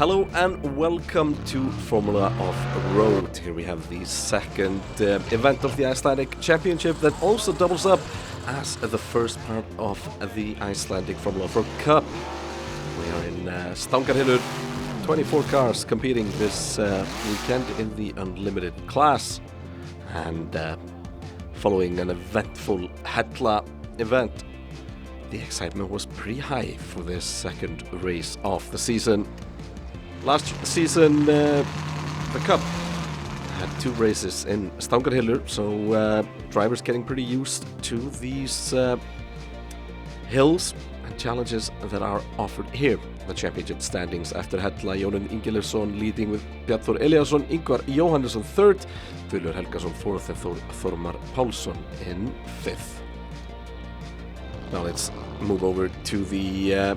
Hello and welcome to Formula Offroad. Here we have the second event of the Icelandic Championship that also doubles up as the first part of the Icelandic Formula Offroad Cup. We are in Stangarhylur, 24 cars competing this weekend in the unlimited class. And following an eventful Hella event, the excitement was pretty high for this second race of the season. Last season, the Cup had two races in Stangarhylur, so drivers getting pretty used to these hills and challenges that are offered here. The championship standings after Hella, Jóhann Ingilersson leading with Bjartur Eliasson, Ingvar Jóhannesson third, Guðlaugur Helgason fourth, and Þormar Pálsson in fifth. Now let's move over to the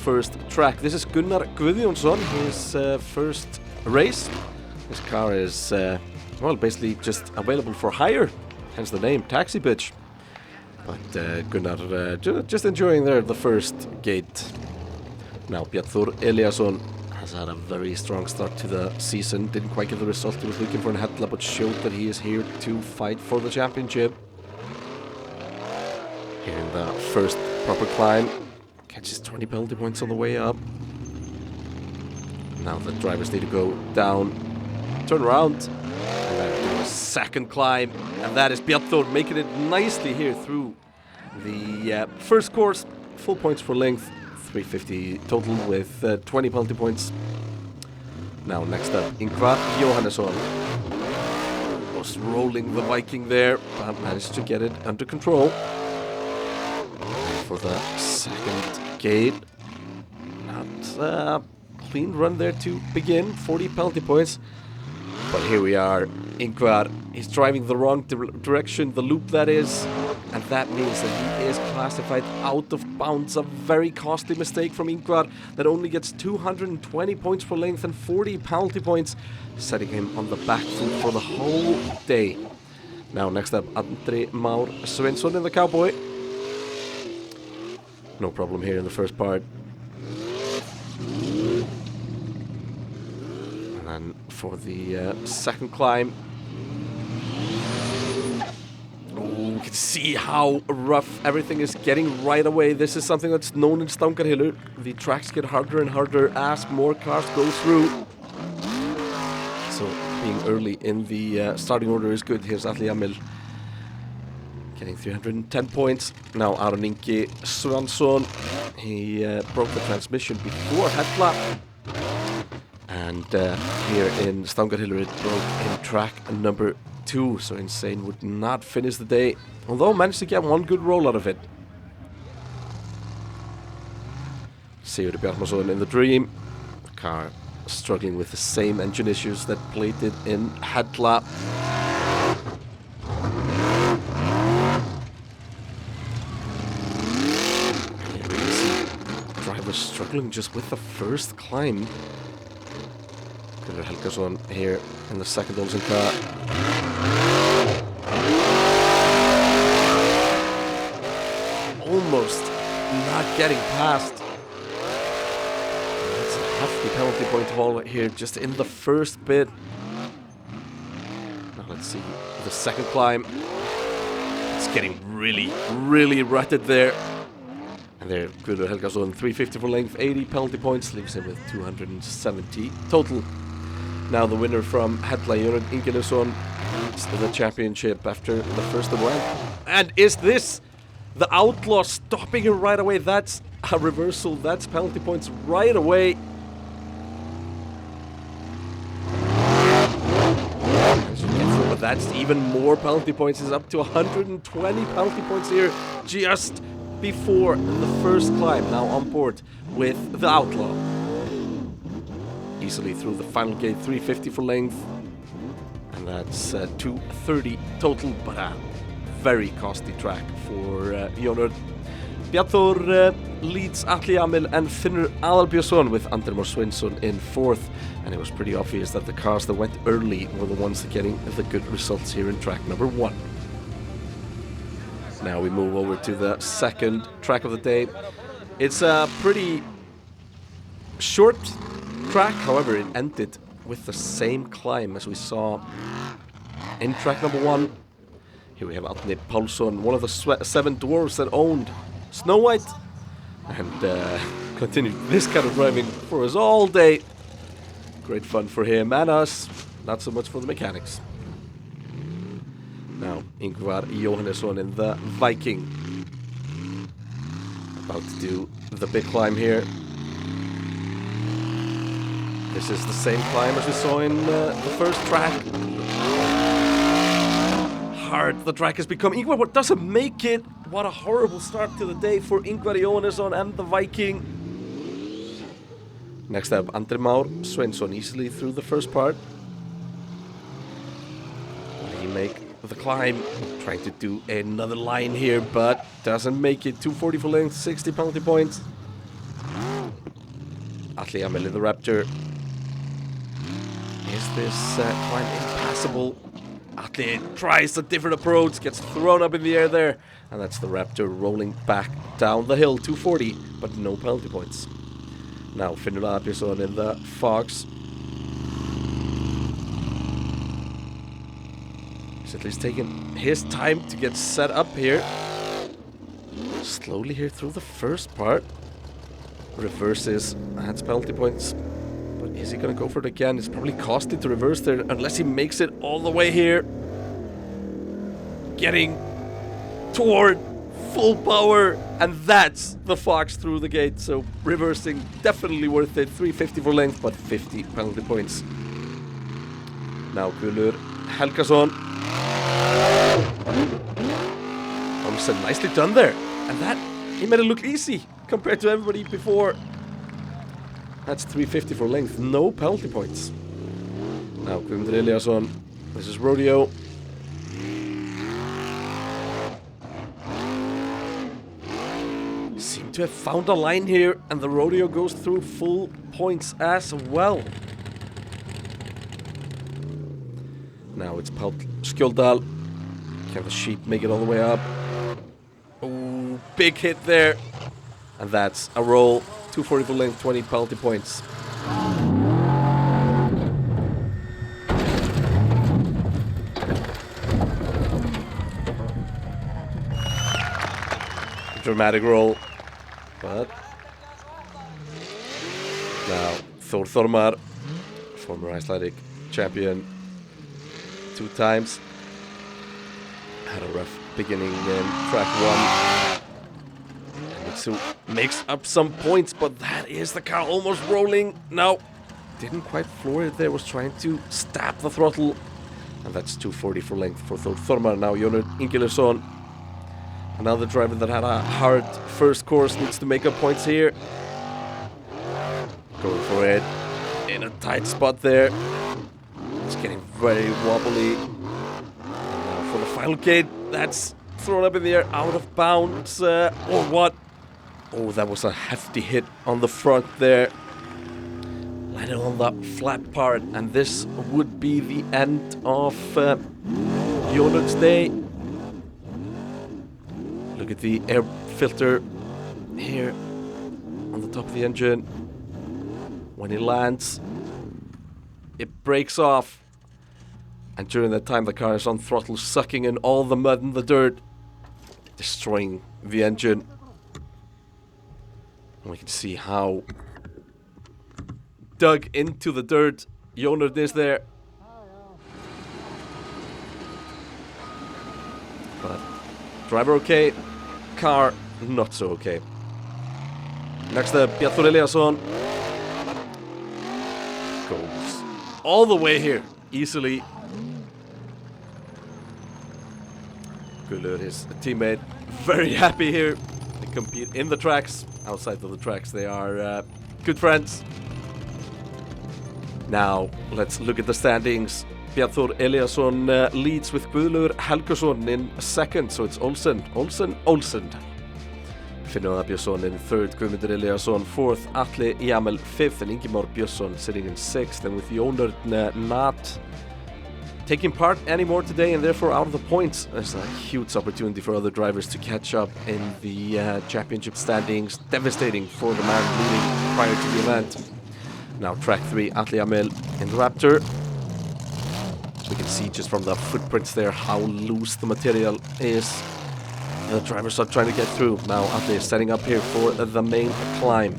first track. This is Gunnar Guðjónsson, his first race. This car is, well, basically just available for hire, hence the name, Taxi Bitch. But Gunnar just enjoying there the first gate. Now Bjartur Eliasson has had a very strong start to the season. Didn't quite get the result he was looking for in Hella, but showed that he is here to fight for the championship. Here in the first proper climb, catches 20 penalty points on the way up. Now the drivers need to go down, turn around, and then do a second climb. And that is Bjartur making it nicely here through the first course. Full points for length, 350 total with 20 penalty points. Now next up, Ingvar Jóhannesson was rolling the Viking there, but managed to get it under control. For the second gate, not a clean run there to begin, 40 penalty points. But here we are, Ingvar is driving the wrong direction, the loop that is, and that means that he is classified out of bounds. A very costly mistake from Ingvar that only gets 220 points for length and 40 penalty points, setting him on the back foot for the whole day. Now next up, Andri Már Sveinsson in the Cowboy. No problem here in the first part. And then for the second climb, you can see how rough everything is getting right away. This is something that's known in Stangarhylur. The tracks get harder and harder as more cars go through. So being early in the starting order is good. Here's Atli Jamil getting 310 points. Now Aron Ingi Svansson, he broke the transmission before Hella. And here in Stangarhylur it broke in track number 2, so Insane would not finish the day, although managed to get one good roll out of it. Sigurður Bjarmason in the Dream. The car struggling with the same engine issues that plagued it in Hella. Struggling just with the first climb. Guðlaugur Helgason here in the second Olsen car. Almost not getting past. That's a hefty penalty point haul here just in the first bit. Now let's see the second climb. It's getting really rutted there. And there, Guðlaugur Helgason, 350 for length, 80 penalty points, leaves him with 270 total. Now the winner from Hella, Jóhann Ingilersson, leads the championship after the first event. And is this the outlaw stopping him right away? That's a reversal, that's penalty points right away. But that's even more penalty points. He's up to 120 penalty points here, just before the first climb. Now on board with the outlaw. Easily through the final gate, 350 for length. And that's 230 total, but a very costly track for Jóhann. Bjartur leads Atli Jamil and Finnur Aðalbjörnsson with Andri Már Sveinsson in fourth. And it was pretty obvious that the cars that went early were the ones that getting the good results here in track number 1. Now we move over to the second track of the day. It's a pretty short track, however, it ended with the same climb as we saw in track number 1. Here we have Árni Pálsson, one of the 7 dwarves that owned Snow White, and continued this kind of driving for us all day. Great fun for him and us, not so much for the mechanics. Now, Ingvar Jóhannesson in the Viking. About to do the big climb here. This is the same climb as we saw in the first track. Hard the track has become. Ingvar doesn't make it. What a horrible start to the day for Ingvar Jóhannesson and the Viking. Next up, Andri Már Sveinsson easily through the first part. He make the climb, trying to do another line here, but doesn't make it. 240 for length, 60 penalty points. Atli Ameli the Raptor. Is this climb impassable? Atli tries a different approach, gets thrown up in the air there, and that's the Raptor rolling back down the hill. 240, but no penalty points. Now Finnur Abjörnsson in the Fox. He's at least taking his time to get set up here. Slowly here through the first part. Reverses, adds penalty points. But is he going to go for it again? It's probably costly to reverse there unless he makes it all the way here. Getting toward full power, and that's the Fox through the gate. So reversing, definitely worth it. 350 for length, but 50 penalty points. Now Guðlaugur Helgason. Olsen, nicely done there. And that, he made it look easy compared to everybody before. That's 350 for length, no penalty points. Now Guðmundur Eliasson, this is Rodeo. Seem to have found a line here, and the Rodeo goes through full points as well. Now it's Páll Skjöldal. Can the sheep make it all the way up? Oh, big hit there. And that's a roll. 240 for length, 20 penalty points. Dramatic roll. But now Þór Þormar, former Icelandic champion 2 times, had a rough beginning in track 1. Mitsu makes up some points, but that is the car almost rolling. No, didn't quite floor it there, was trying to stab the throttle. And that's 240 for length for Þór Þormar. Now Jón Ingilersson, another driver that had a hard first course, needs to make up points here. Going for it in a tight spot there. It's getting very wobbly. And now for the final gate, that's thrown up in the air, out of bounds, or what? Oh, that was a hefty hit on the front there. Landed on the flat part, and this would be the end of Jónur's day. Look at the air filter here on the top of the engine. When it lands, it breaks off. And during that time, the car is on throttle, sucking in all the mud and the dirt, destroying the engine. And we can see how dug into the dirt Jónur is there. But driver okay, car not so okay. Next up, Bjartur Eliasson goes all the way here, easily. Guðlaugur, his teammate, very happy here. They compete in the tracks. Outside of the tracks, they are good friends. Now, let's look at the standings. Bjartur Eliasson leads with Guðlaugur Helgason in second, so it's Olsen. Finnur Björnsson in third, Guðmundur Eliasson fourth, Atli Jamel fifth, and Ingimar Björnsson sitting in sixth. And with Jónur not taking part anymore today and therefore out of the points, there's a huge opportunity for other drivers to catch up in the championship standings. Devastating for the man leading prior to the event. Now track 3, Atli Amil in the Raptor. We can see just from the footprints there how loose the material is. The drivers are trying to get through. Now Atli is setting up here for the main climb.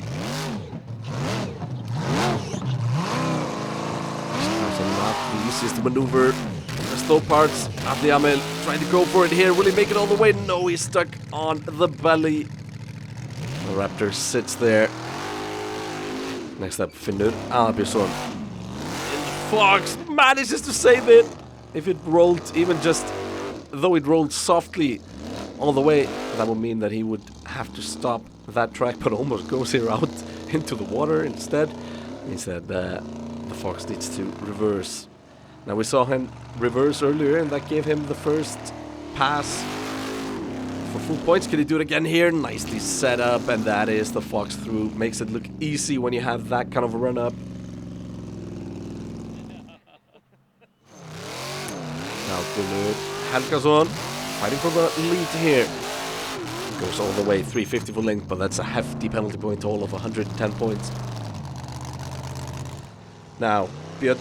Not the easiest maneuver. The slow parts. Atli Amil trying to go for it here. Will he make it all the way? No, he's stuck on the belly. The Raptor sits there. Next up, Finnur Albjörnsson. Fox manages to save it. If it rolled even just, though it rolled softly all the way, that would mean that he would have to stop that track, but almost goes here out into the water instead. Instead, the Fox needs to reverse. Now we saw him reverse earlier, and that gave him the first pass for full points. Can he do it again here? Nicely set up, and that is the Fox through. Makes it look easy when you have that kind of a run up. Now Finnur Helgason fighting for the lead here. Goes all the way, 350 for length, but that's a hefty penalty point total of 110 points. Now, Björn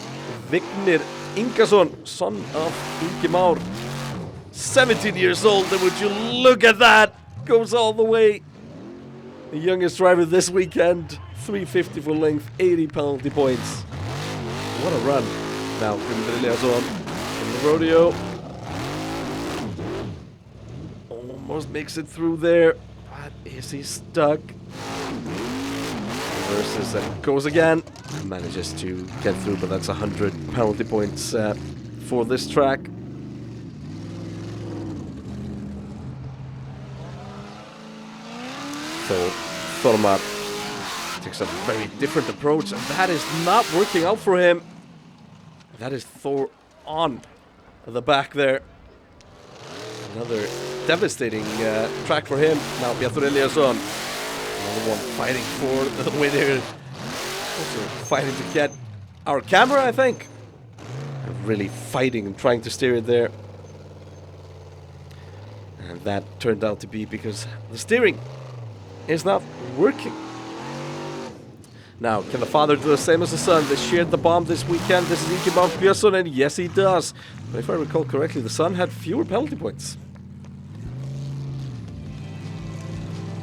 Vignir Ingason, son of Ingi Már, 17 years old, and would you look at that? Goes all the way. The youngest driver this weekend, 350 for length, 80 penalty points. What a run. Now, Guðmundur Eliasson in the rodeo. Almost makes it through there, but is he stuck? Reverses and goes again. Manages to get through, but that's 100 penalty points for this track. So Thormar takes a very different approach, and that is not working out for him. That is Thor on the back there. Another devastating track for him. Now Bjartur Eliasson, another one fighting for the win here. Also fighting to get our camera, I think. And really fighting and trying to steer it there. And that turned out to be because the steering is not working. Now, can the father do the same as the son? They shared the bomb this weekend. This is Ingi Már Björnsson, and yes, he does. But if I recall correctly, the son had fewer penalty points.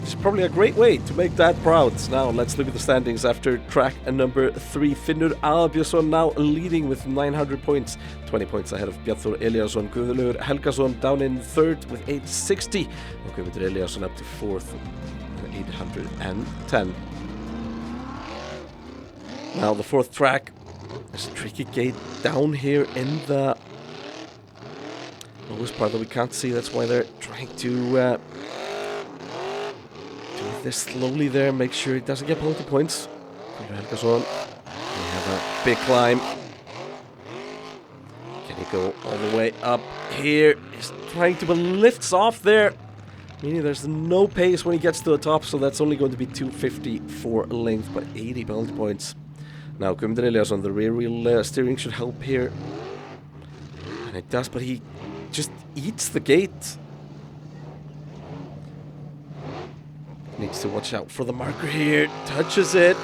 It's probably a great way to make dad proud. Now, let's look at the standings after track number 3. Finnur Albjörnsson now leading with 900 points. 20 points ahead of Bjartur Eliasson. Guðlaugur Helgason down in 3rd with 860. And Guðmundur Eliasson up to 4th, 810. Now the 4th track, there's a tricky gate down here in the lowest part that we can't see. That's why they're trying to do this slowly there, make sure he doesn't get penalty points. Helgason, we have a big climb. Can he go all the way up here? He's trying to, but lifts off there. Meaning there's no pace when he gets to the top, so that's only going to be 250 for length, but 80 penalty points. Now, Guðmundur Eliasson, the rear wheel steering should help here. And it does, but he just eats the gate. Needs to watch out for the marker here. Touches it.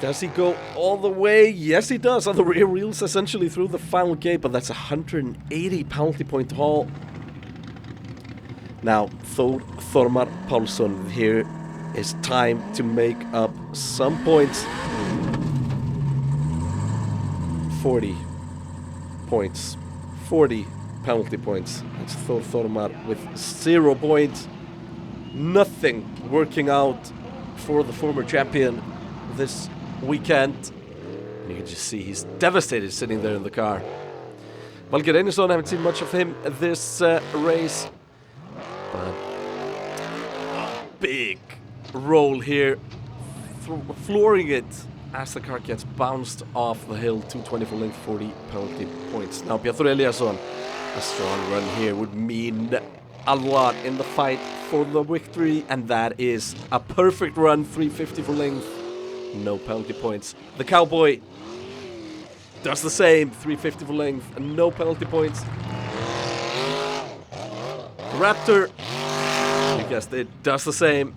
Does he go all the way? Yes, he does. On the rear wheels, essentially through the final gate, but that's 180 penalty point haul. Now, Thormar Pálsson, here is time to make up some points. 40 points. 40 penalty points. That's Thormar with 0 points. Nothing working out for the former champion this weekend. And you can just see he's devastated sitting there in the car. Valgeir Einarsson, I haven't seen much of him this race. But a big roll here, flooring it as the car gets bounced off the hill. 220 for length, 40 penalty points. Now Bjartur Eliasson, a strong run here would mean a lot in the fight for the victory, and that is a perfect run. 350 for length, no penalty points. The Cowboy does the same, 350 for length, and no penalty points. Raptor, I guess it does the same.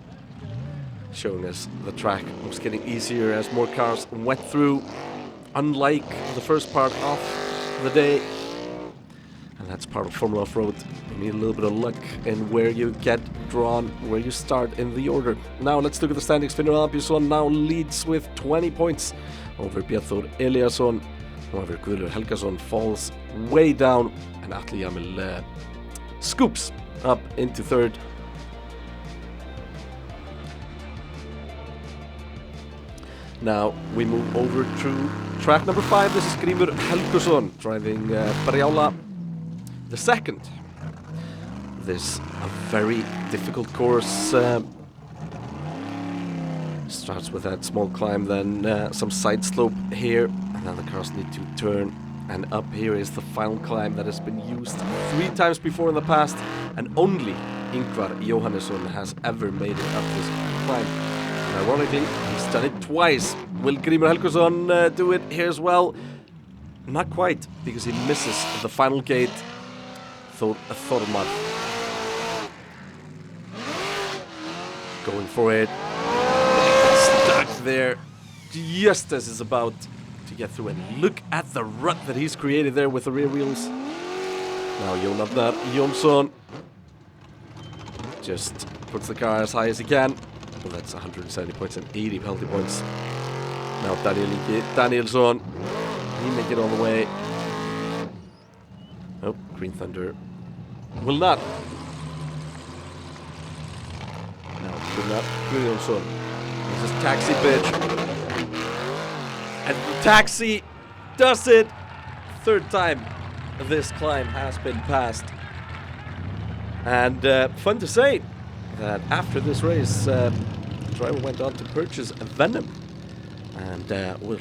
showing us the track was getting easier as more cars went through, unlike the first part of the day. And that's part of Formula Offroad. You need a little bit of luck in where you get drawn, where you start in the order. Now let's look at the standings. Finnur Albjörnsson now leads with 20 points over Bjartur Eliasson. However, Guðlaugur Helgason falls way down, and Atli Jamil scoops up into third. Now we move over to track number 5. This is Grímur Helgason driving Brjála the second. This a very difficult course. Starts with that small climb, then some side slope here, and then the cars need to turn. And up here is the final climb that has been used 3 times before in the past, and only Ingvar Jóhannesson has ever made it up this climb. And ironically, he's done it twice. Will Grímur Helgason do it here as well? Not quite, because he misses the final gate. Thormar going for it. Stuck there just as he's about to get through. And look at the rut that he's created there with the rear wheels. Now Jónarnar Jónsson just puts the car as high as he can. Well, that's 170 points and 80 penalty points. Now Danielsson, he make it all the way. Oh, Green Thunder will not. Now Gunnar Guðjónsson. This is Taxi bitch. And the Taxi does it! 3rd time this climb has been passed. And fun to say that after this race, the driver went on to purchase a Venom. And will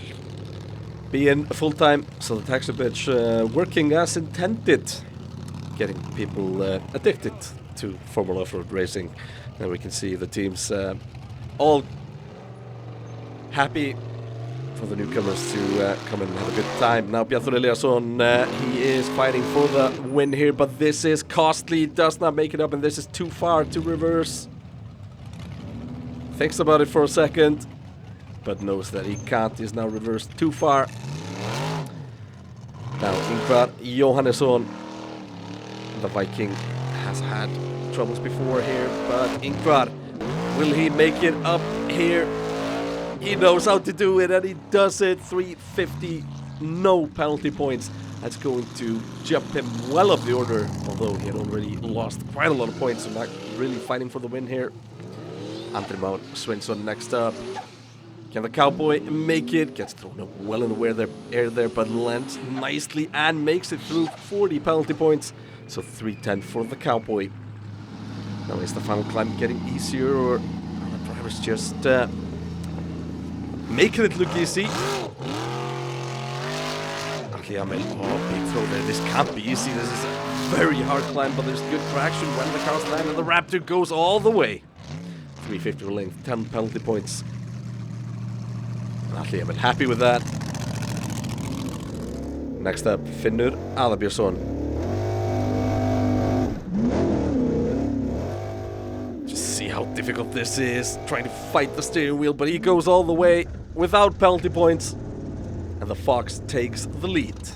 be in full-time, so the Taxi bitch working as intended, getting people addicted to Formula Offroad racing. And we can see the teams all happy for the newcomers to come and have a good time. Now Bjartur Eliasson, he is fighting for the win here, but this is costly, does not make it up, and this is too far to reverse. Thinks about it for a second, but knows that he can't. He's now reversed too far. Now Ingvar Jóhannesson, the Viking, has had troubles before here, but Ingvar, will he make it up here? He knows how to do it, and he does it. 350, no penalty points. That's going to jump him well up the order, although he had already lost quite a lot of points, so not really fighting for the win here. Andri Már Sveinsson next up. Can the Cowboy make it? Gets thrown up well in the air there, but lands nicely and makes it through. 40 penalty points, so 310 for the Cowboy. Now is the final climb getting easier, or the driver's just making it look easy? Okay, big throw there. This can't be easy. This is a very hard climb, but there's good traction when the cars land, and the Raptor goes all the way. 350 length, 10 penalty points. Okay, I'm happy with that. Next up, Finnur Albjörnsson. Just see how difficult this is, trying to fight the steering wheel, but he goes all the way without penalty points, and the Fox takes the lead.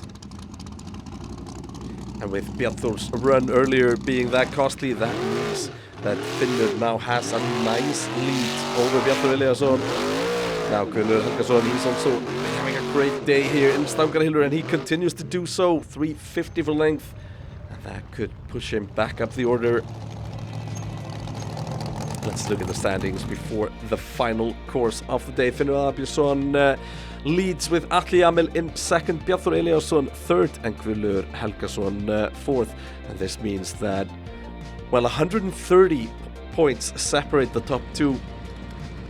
And with Bjartur's run earlier being that costly, that means that Finnur now has a nice lead over Bjartur Eliasson. Now Guðlaugur Helgason, he's also having a great day here in Stangarhylur, and he continues to do so. 350 for length, and that could push him back up the order. Let's look at the standings before the final course of the day. Finnur Albjörnsson leads with Atli Jamil in 2nd, Bjartur Eliasson 3rd, and Guðlaugur Helgason 4th. And this means that, well, 130 points separate the top 2.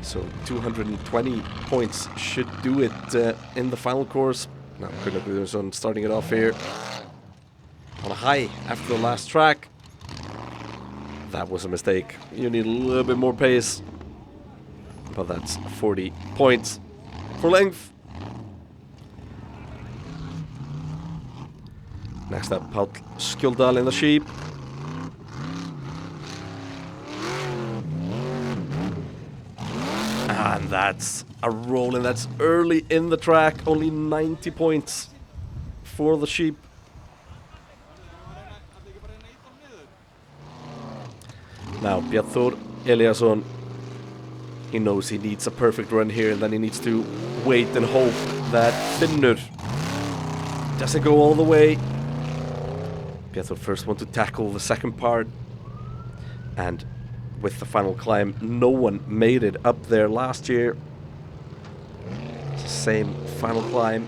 So 220 points should do it in the final course. Now Guðlaugur Helgason starting it off here on a high after the last track. That was a mistake. You need a little bit more pace. But that's 40 points for length. Next up, Páll Skjöldal in the sheep. And that's a roll, and that's early in the track. Only 90 points for the sheep. Now, Bjartur Eliasson, he knows he needs a perfect run here, and then he needs to wait and hope that Finnur doesn't go all the way. Bjartur first one to tackle the second part, and with the final climb, no one made it up there last year. Same final climb.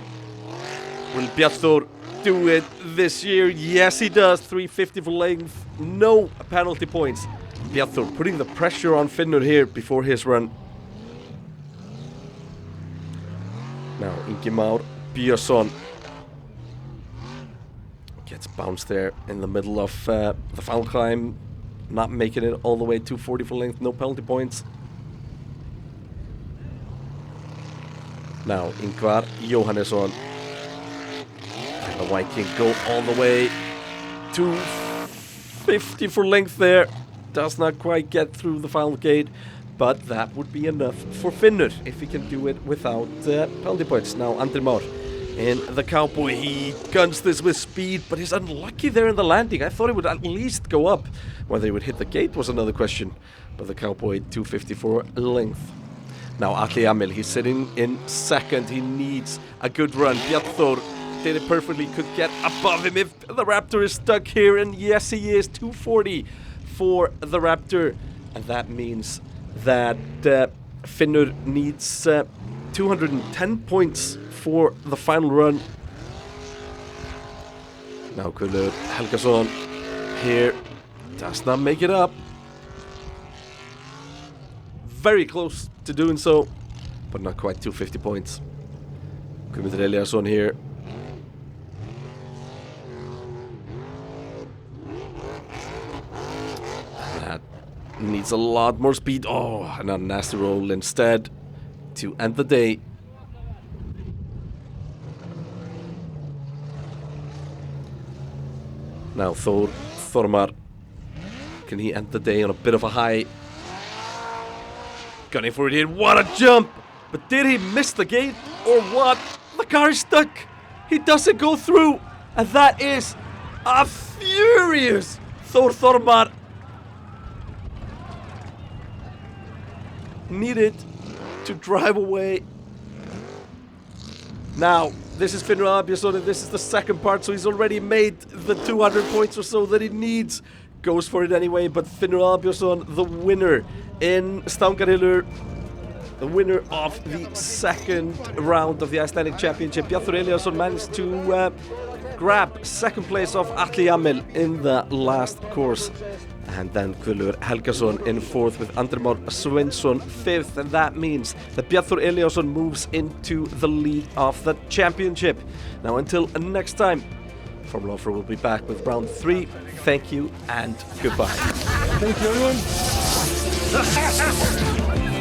Will Bjartur do it this year? Yes, he does. 350 for length, no penalty points. Bjartur putting the pressure on Finnur here before his run. Now Ingimar Björnsson gets bounced there in the middle of the final climb, not making it all the way. 240 for length, no penalty points. Now Ingvar Johannesson, the Viking, go all the way. 250 for length there. Does not quite get through the final gate, but that would be enough for Finnur if he can do it without penalty points. Now Andri Már in the Cowboy, he guns this with speed, but he's unlucky there in the landing. I thought he would at least go up. Whether he would hit the gate was another question, but the Cowboy 250 for length. Now Atli Amil, he's sitting in second. He needs a good run. Bjartur did it perfectly, could get above him if the Raptor is stuck here, and yes he is. 240 for the Raptor, and that means that Finnur needs 210 points for the final run. Now Gunnur Helgason here does not make it up. Very close to doing so, but not quite 250 points. Guðmundur Eliasson here. That needs a lot more speed. Oh, and a nasty roll instead to end the day. Now Þormar, can he end the day on a bit of a high? Gunning for it here, what a jump! But did he miss the gate or what? The car is stuck! He doesn't go through! And that is a furious Þormar. Needed to drive away. Now, this is Finnur Albjörnsson, and this is the second part, so he's already made the 200 points or so that he needs. Goes for it anyway, but Finnur Albjörnsson, the winner in Stangarhylur, the winner of the second round of the Icelandic Championship. Bjartur Eliasson managed to grab second place off Atli Amil in the last course. And then Guðlaugur Helgason in fourth with Andri Már Sveinsson fifth, and that means that Bjartur Eliasson moves into the lead of the championship. Now until next time, Formula Offroad will be back with round 3. Thank you and goodbye. Thank you everyone.